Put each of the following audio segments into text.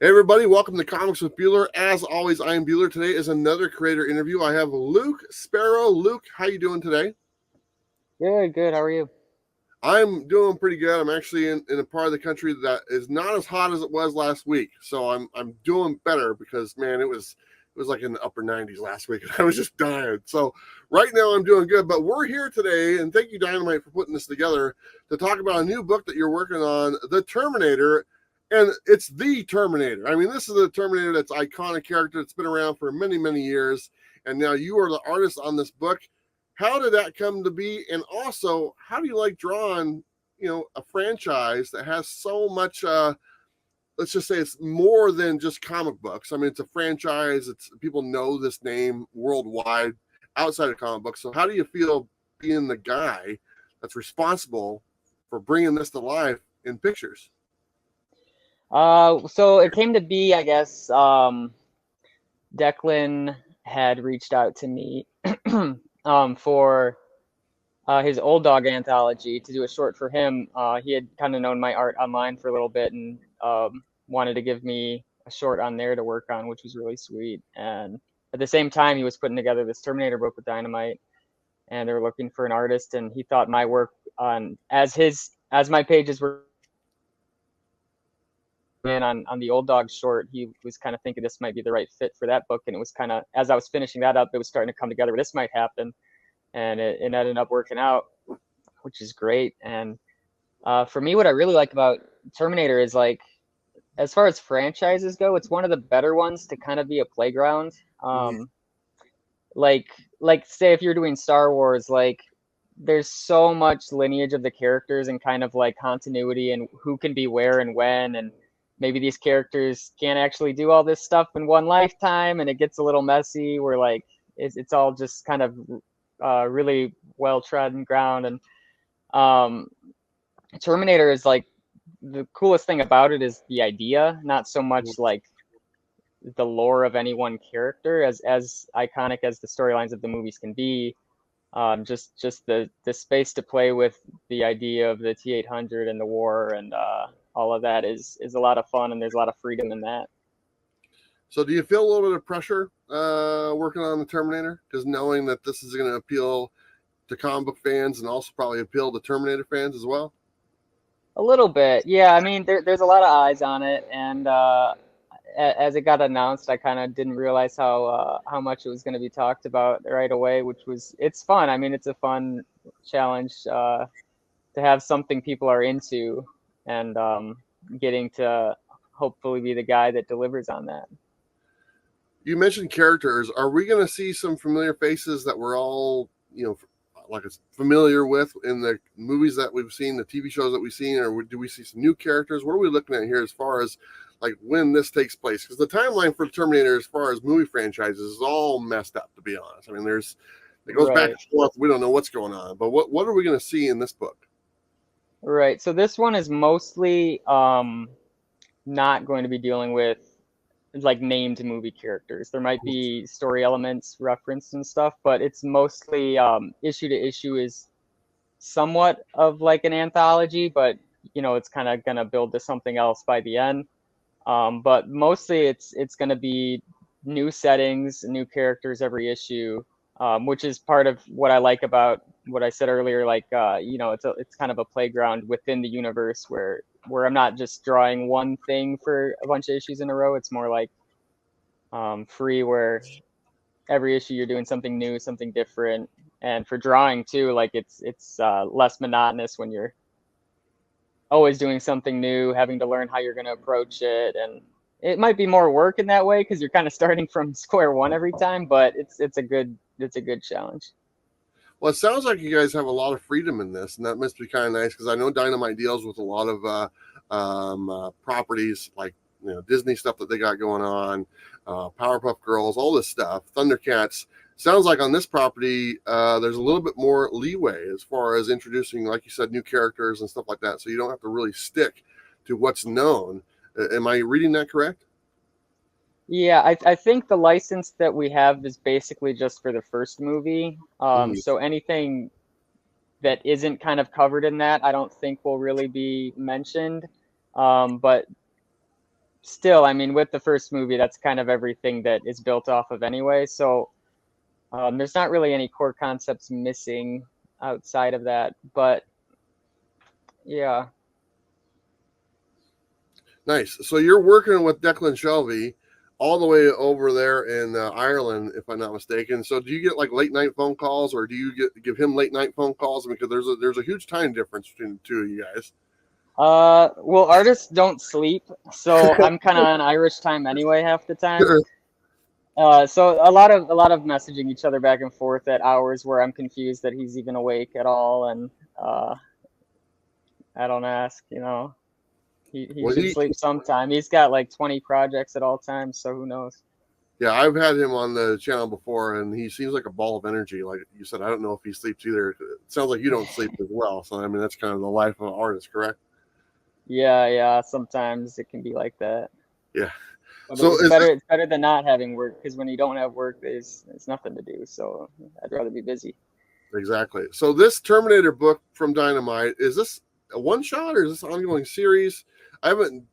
Hey everybody, welcome to Comics with Bueller. As always, I am Bueller. Today is another creator interview. I have Luke Sparrow. Luke, how you doing today? Good. How are you? I'm doing pretty good. I'm actually in a part of the country that is not as hot as it was last week. So I'm doing better because man, it was like in the upper 90s last week and I was just dying. So right now I'm doing good, but we're here today, and thank you Dynamite for putting this together, to talk about a new book that you're working on, The Terminator. And it's the Terminator. I mean, this is the Terminator that's iconic character that's been around for many, many years. And now you are the artist on this book. How did that come to be? And also, how do you like drawing, a franchise that has so much, let's just say it's more than just comic books. I mean, it's a franchise. It's people know this name worldwide outside of comic books. So how do you feel being the guy that's responsible for bringing this to life in pictures? So it came to be, I guess, Declan had reached out to me for his Old Dog anthology to do a short for him. He had kind of known my art online for a little bit and wanted to give me a short on there to work on, which was really sweet. And at the same time, he was putting together this Terminator book with Dynamite, and they were looking for an artist, and he thought my work on as my pages were on the Old Dog short, he was kind of thinking this might be the right fit for that book. And it was kind of, as I was finishing that up, it was starting to come together. This might happen. And it ended up working out, which is great. And for me, what I really like about Terminator is, like, as far as franchises go, it's one of the better ones to kind of be a playground. Like say if you're doing Star Wars, like there's so much lineage of the characters and kind of like continuity and who can be where and when, and maybe these characters can't actually do all this stuff in one lifetime, and it gets a little messy where like it's all just kind of really well trodden ground. And Terminator is like, the coolest thing about it is the idea, not so much like the lore of any one character, as iconic as the storylines of the movies can be. Just the space to play with the idea of the T-800 and the war and all of that is a lot of fun, and there's a lot of freedom in that. So do you feel a little bit of pressure working on the Terminator? Because knowing that this is going to appeal to comic book fans and also probably appeal to Terminator fans as well? A little bit, yeah. I mean, there's a lot of eyes on it, and as it got announced, I kind of didn't realize how much it was going to be talked about right away, it's fun. I mean, it's a fun challenge to have something people are into, and getting to hopefully be the guy that delivers on that. You mentioned characters. Are we going to see some familiar faces that we're all, like familiar with in the movies that we've seen, the TV shows that we've seen, or do we see some new characters? What are we looking at here as far as like when this takes place? Because the timeline for Terminator as far as movie franchises is all messed up, to be honest. I mean, it goes back and forth. We don't know what's going on. But what are we going to see in this book? Right. So this one is mostly not going to be dealing with like named movie characters. There might be story elements referenced and stuff, but it's mostly issue to issue is somewhat of like an anthology, but it's kind of gonna build to something else by the end. But mostly it's gonna be new settings, new characters every issue, which is part of what I like about what I said earlier. Like it's kind of a playground within the universe where I'm not just drawing one thing for a bunch of issues in a row. It's more like free, where every issue you're doing something new, something different. And for drawing too, like it's less monotonous when you're always doing something new, having to learn how you're going to approach it. And it might be more work in that way because you're kind of starting from square one every time, but it's a good challenge. Well, it sounds like you guys have a lot of freedom in this, and that must be kind of nice, because I know Dynamite deals with a lot of properties like Disney stuff that they got going on, Powerpuff Girls, all this stuff, Thundercats. Sounds like on this property, there's a little bit more leeway as far as introducing, like you said, new characters and stuff like that, so you don't have to really stick to what's known. Am I reading that correct? Yeah, I think the license that we have is basically just for the first movie. So anything that isn't kind of covered in that, I don't think will really be mentioned. But still, I mean, with the first movie, that's kind of everything that is built off of anyway. So there's not really any core concepts missing outside of that. But yeah. Nice. So you're working with Declan Shelby all the way over there in Ireland, if I'm not mistaken. So do you get like late night phone calls, or do you give him late night phone calls? Because there's a huge time difference between the two of you guys. Well, artists don't sleep, so I'm kind of on Irish time anyway half the time. Sure. So a lot of messaging each other back and forth at hours where I'm confused that he's even awake at all, and I don't ask, you know. He should sleep sometime. He's got like 20 projects at all times, so who knows? Yeah, I've had him on the channel before, and he seems like a ball of energy. Like you said, I don't know if he sleeps either. It sounds like you don't sleep as well. So I mean, that's kind of the life of an artist, correct? Yeah. Sometimes it can be like that. Yeah. But So it's better than not having work, because when you don't have work, there's nothing to do. So I'd rather be busy. exactly. So this Terminator book from Dynamite, is this a one shot or is this an ongoing series? I haven't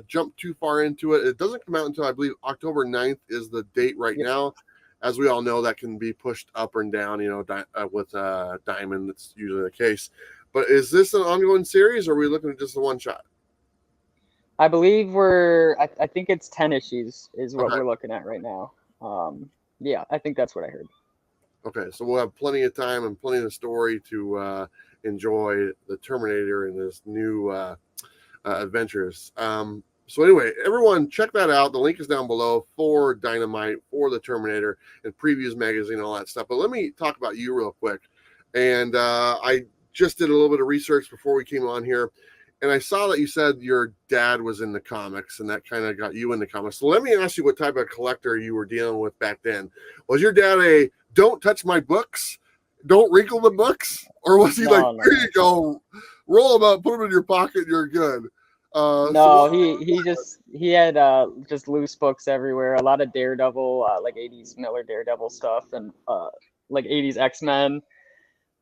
jumped too far into it. It doesn't come out until I believe October 9th is the date right now. As we all know, that can be pushed up and down, you know, with Diamond. That's usually the case. But is this an ongoing series, or are we looking at just a one shot? I believe I think it's 10 issues is what we're looking at right now. Yeah, I think that's what I heard. Okay, so we'll have plenty of time and plenty of story to enjoy the Terminator and his new adventures. So anyway, everyone check that out. The link is down below for Dynamite, for the Terminator, and Previews Magazine, all that stuff. But let me talk about you real quick. And I just did a little bit of research before we came on here, and I saw that you said your dad was in the comics, and that kind of got you into comics. So let me ask you what type of collector you were dealing with back then. Was your dad a don't touch my books, don't wrinkle the books? Or was he here you go, roll them up, put them in your pocket, you're good? He had just loose books everywhere. A lot of Daredevil, like 80s Miller Daredevil stuff, and like 80s X-Men.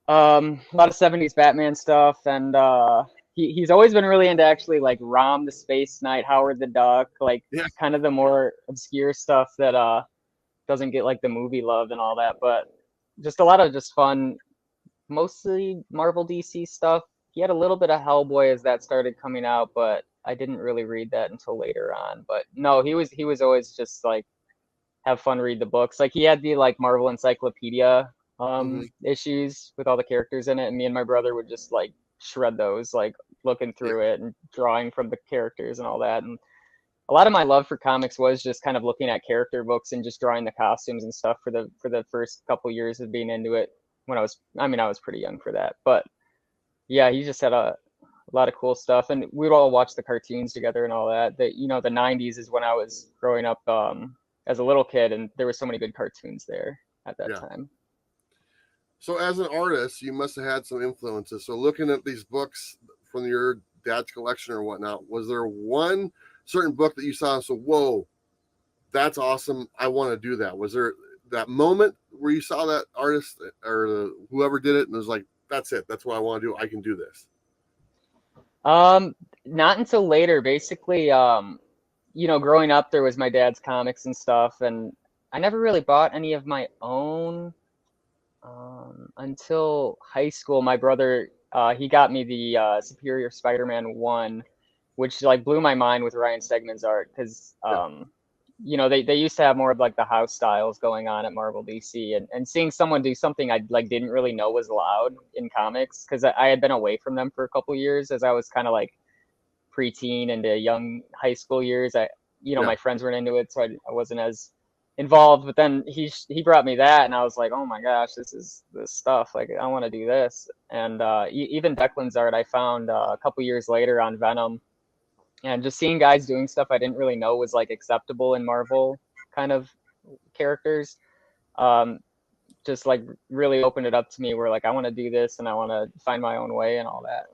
A lot of 70s Batman stuff, and he's always been really into actually like Rom the Space Knight, Howard the Duck, like kind of the more obscure stuff that doesn't get like the movie love and all that, but just a lot of just fun, mostly Marvel DC stuff. He had a little bit of Hellboy as that started coming out, but I didn't really read that until later on. But no, he was always just like have fun, read the books. Like he had the like Marvel Encyclopedia issues with all the characters in it, and me and my brother would just like shred those, like looking through it and drawing from the characters and all that. And a lot of my love for comics was just kind of looking at character books and just drawing the costumes and stuff for the first couple years of being into it. When I was pretty young for that, but yeah, he just had a lot of cool stuff, and we'd all watch the cartoons together and all that. The 90s is when I was growing up as a little kid, and there were so many good cartoons there at that time. So as an artist, you must have had some influences. So looking at these books from your dad's collection or whatnot, was there one certain book that you saw and said, whoa, that's awesome, I want to do that? Was there that moment where you saw that artist or whoever did it and was like, that's it, that's what I want to do, I can do this? Not until later. Basically, growing up, there was my dad's comics and stuff, and I never really bought any of my own until high school. My brother, he got me the Superior Spider-Man 1, which like blew my mind with Ryan Stegman's art, because they used to have more of like the house styles going on at Marvel DC, and seeing someone do something I like didn't really know was allowed in comics, because I had been away from them for a couple years as I was kind of like preteen into young high school years. My friends weren't into it, so I wasn't as involved. But then he brought me that, and I was like, oh my gosh, this is this stuff. Like I want to do this. And even Declan's art I found a couple years later on Venom. And just seeing guys doing stuff I didn't really know was like acceptable in Marvel kind of characters, just like really opened it up to me where like I want to do this and I want to find my own way and all that.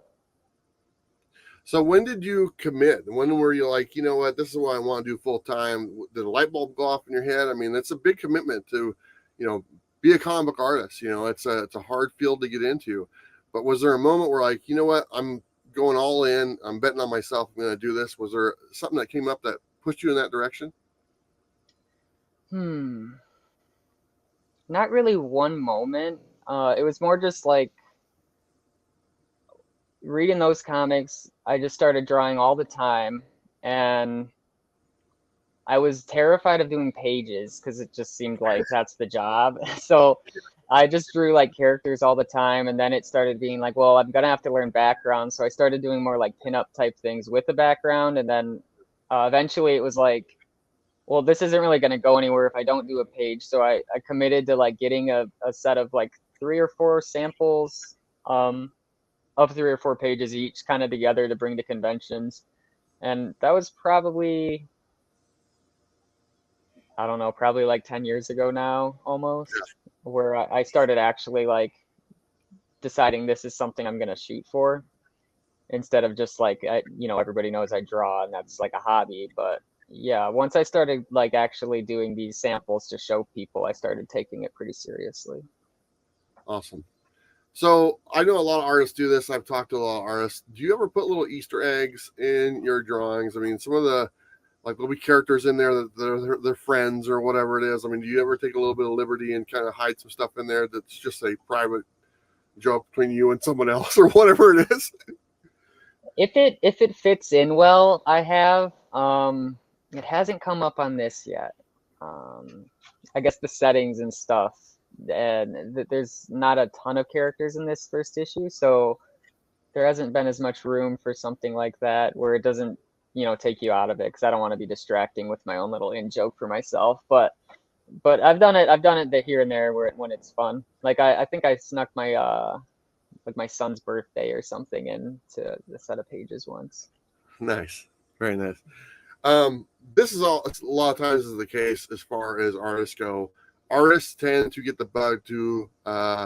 So when did you commit? When were you like, you know what, this is what I want to do full time? Did a light bulb go off in your head? I mean, it's a big commitment to, be a comic book artist. It's a hard field to get into. But was there a moment where like, you know what, I'm going all in, I'm betting on myself, I'm going to do this? Was there something that came up that pushed you in that direction? Not really one moment. It was more just like reading those comics. I just started drawing all the time, and I was terrified of doing pages because it just seemed like that's the job. So I just drew like characters all the time, and then it started being like, well, I'm gonna have to learn background. So I started doing more like pinup type things with the background, and then eventually it was like, well, this isn't really gonna go anywhere if I don't do a page. So I committed to like getting a set of like 3 or 4 samples of 3 or 4 pages each, kind of together to bring to conventions, and that was probably, I don't know, probably like 10 years ago now, almost, where I started actually like deciding this is something I'm gonna shoot for instead of just like, everybody knows I draw and that's like a hobby. But yeah, once I started like actually doing these samples to show people, I started taking it pretty seriously. Awesome. So I know a lot of artists do this. I've talked to a lot of artists. Do you ever put little Easter eggs in your drawings? I mean, some of the, like, there'll be characters in there that they're friends or whatever it is. I mean, do you ever take a little bit of liberty and kind of hide some stuff in there that's just a private joke between you and someone else or whatever it is? If it fits in well, I have. It hasn't come up on this yet. I guess the settings and stuff, and there's not a ton of characters in this first issue, so there hasn't been as much room for something like that where it doesn't, take you out of it, because I don't want to be distracting with my own little in joke for myself. But I've done it here and there when it's fun. Like I think I snuck my like my son's birthday or something into the set of pages once. Nice. Very nice. This is a lot of times is the case as far as artists go. Artists tend to get the bug to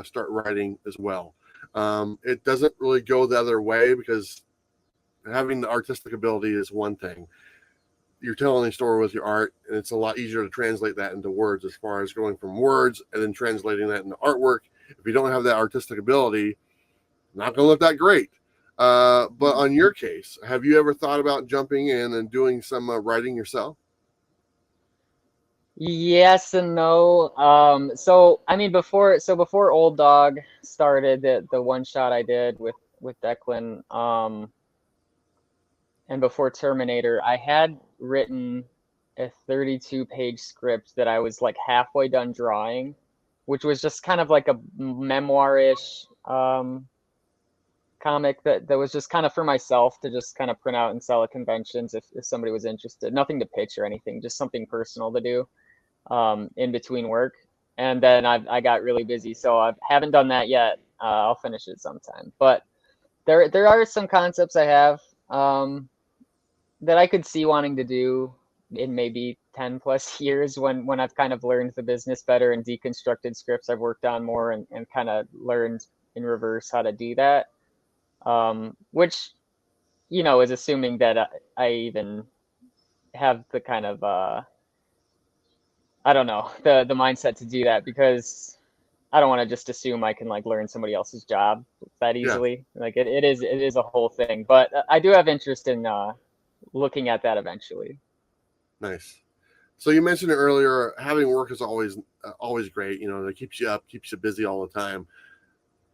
start writing as well. It doesn't really go the other way, because having the artistic ability is one thing. You're telling a story with your art, and it's a lot easier to translate that into words, as far as going from words and then translating that into artwork. If you don't have that artistic ability, not going to look that great. But on your case, have you ever thought about jumping in and doing some writing yourself? Yes and no. So I mean, before Old Dog started, the one shot I did with Declan, and before Terminator, I had written a 32-page script that I was like halfway done drawing, which was just kind of like a memoir-ish comic that was just kind of for myself to just kind of print out and sell at conventions if somebody was interested. Nothing to pitch or anything, just something personal to do in between work. And then I got really busy, so I haven't done that yet. I'll finish it sometime. But there are some concepts I have that I could see wanting to do in maybe 10 plus years, when I've kind of learned the business better and deconstructed scripts I've worked on more, and kind of learned in reverse how to do that. Which, is assuming that I even have the kind of, I don't know, the mindset to do that, because I don't want to just assume I can like learn somebody else's job that easily. Yeah. Like it is a whole thing, but I do have interest in looking at that eventually. Nice. So you mentioned it earlier, having work is always great. It keeps you up, keeps you busy all the time.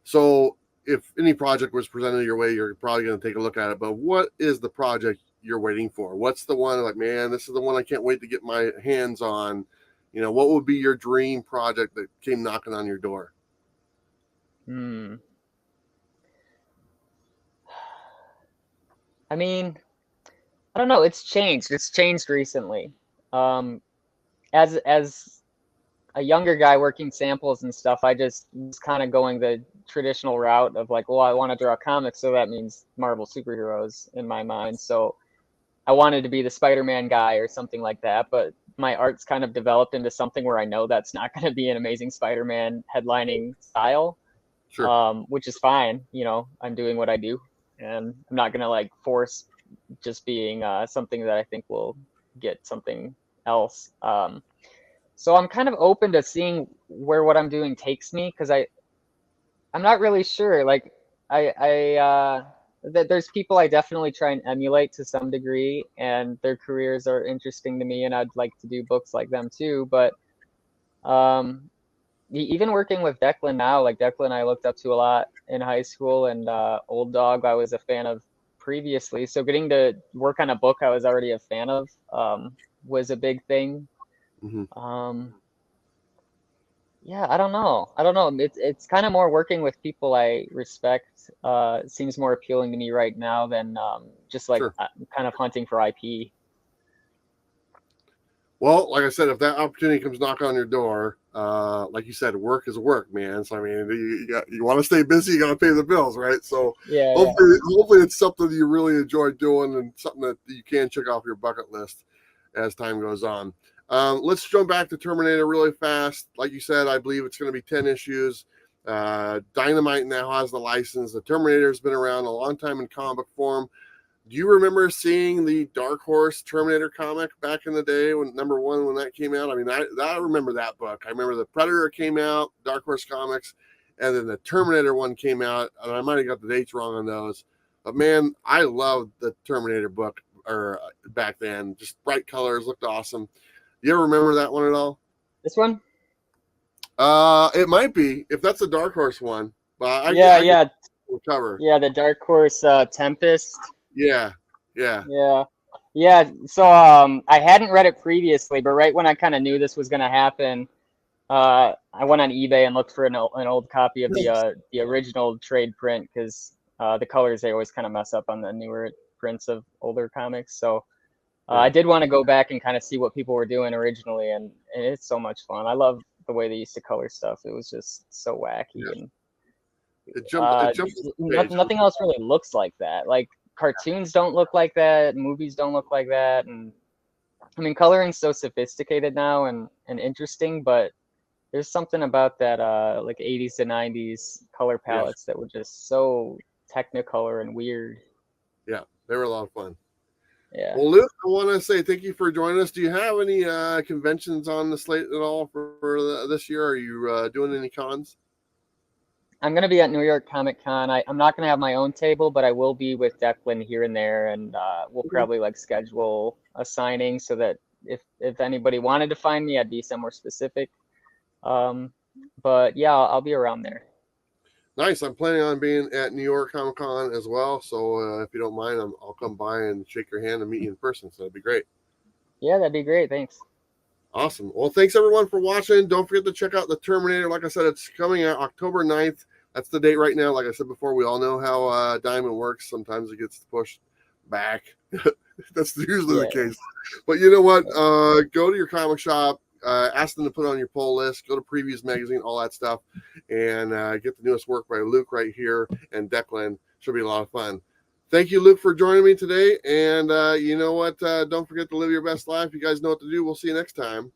So if any project was presented your way, you're probably going to take a look at it. But what is the project you're waiting for? What's the one like, man, this is the one I can't wait to get my hands on? What would be your dream project that came knocking on your door? I mean, I don't know. It's changed. It's changed recently. As a younger guy working samples and stuff, I just was kind of going the traditional route of like, well, I want to draw comics, so that means Marvel superheroes in my mind. So I wanted to be the Spider-Man guy or something like that, but my art's kind of developed into something where I know that's not going to be an Amazing Spider-Man headlining style. Sure. Which is fine. I'm doing what I do, and I'm not going to like force just being something that I think will get something else. So I'm kind of open to seeing where what I'm doing takes me, because I'm not really sure. Like I there's people I definitely try and emulate to some degree, and their careers are interesting to me, and I'd like to do books like them too. But um, even working with Declan now, like Declan, I looked up to a lot in high school, and Old Dog, I was a fan of previously. So getting to work on a book I was already a fan of was a big thing. Hmm. Yeah, I don't know. I don't know. It's kind of more working with people I respect. Seems more appealing to me right now than just like Sure. kind of hunting for IP. Well, like I said, if that opportunity comes knocking on your door, like you said, work is work, man. So I mean, you want to stay busy, you got to pay the bills, right? So Yeah, yeah. hopefully it's something you really enjoy doing and something that you can check off your bucket list as time goes on. Let's jump back to Terminator really fast. Like you said, I believe it's going to be 10 issues. Dynamite now has the license. The Terminator's been around a long time in comic form. Do you remember seeing the Dark Horse Terminator comic back in the day when #1 when that came out? I mean, I remember that book. I remember the Predator came out, Dark Horse Comics, and then the Terminator one came out, and I might have got the dates wrong on those. But man, I loved the Terminator book or back then. Just bright colors, looked awesome. You ever remember that one at all? This one? It might be if that's the Dark Horse one, but Yeah, I can yeah, cover. yeah. The Dark Horse Tempest. Yeah, yeah, Yeah, yeah. So I hadn't read it previously, but right when I kind of knew this was gonna happen, I went on eBay and looked for an old copy of the original trade print because the colors they always kind of mess up on the newer prints of older comics. So I did want to go back and kind of see what people were doing originally, and it's so much fun. I love the way they used to color stuff. It was just so wacky, yeah. and It jumped. nothing else really looks like that. Like cartoons don't look like that, movies don't look like that, and I mean coloring's so sophisticated now and interesting, but there's something about that like 80s to 90s color Yeah, palettes that were just so technicolor and weird. yeah, they were a lot of fun. Yeah. Well, Luke, I want to say thank you for joining us. Do you have any conventions on the slate at all for this year? Are you doing any cons? I'm gonna be at New York Comic Con. I'm not gonna have my own table, but I will be with Declan here and there, and we'll probably like schedule a signing so that if anybody wanted to find me, I'd be somewhere specific. But yeah, I'll be around there. Nice. I'm planning on being at New York Comic Con as well. So if you don't mind, I'll come by and shake your hand and meet you in person. So that'd be great. Yeah, that'd be great. Thanks. Awesome. Well, thanks everyone for watching. Don't forget to check out the Terminator. Like I said, it's coming out October 9th. That's the date right now. Like I said before, we all know how Diamond works. Sometimes it gets pushed back. That's usually the case. But you know what? Go to your comic shop. Ask them to put on your poll list. Go to Previews Magazine, all that stuff, and get the newest work by Luke right here and Declan. Should be a lot of fun. Thank you, Luke, for joining me today. And you know what? Don't forget to live your best life. You guys know what to do. We'll see you next time.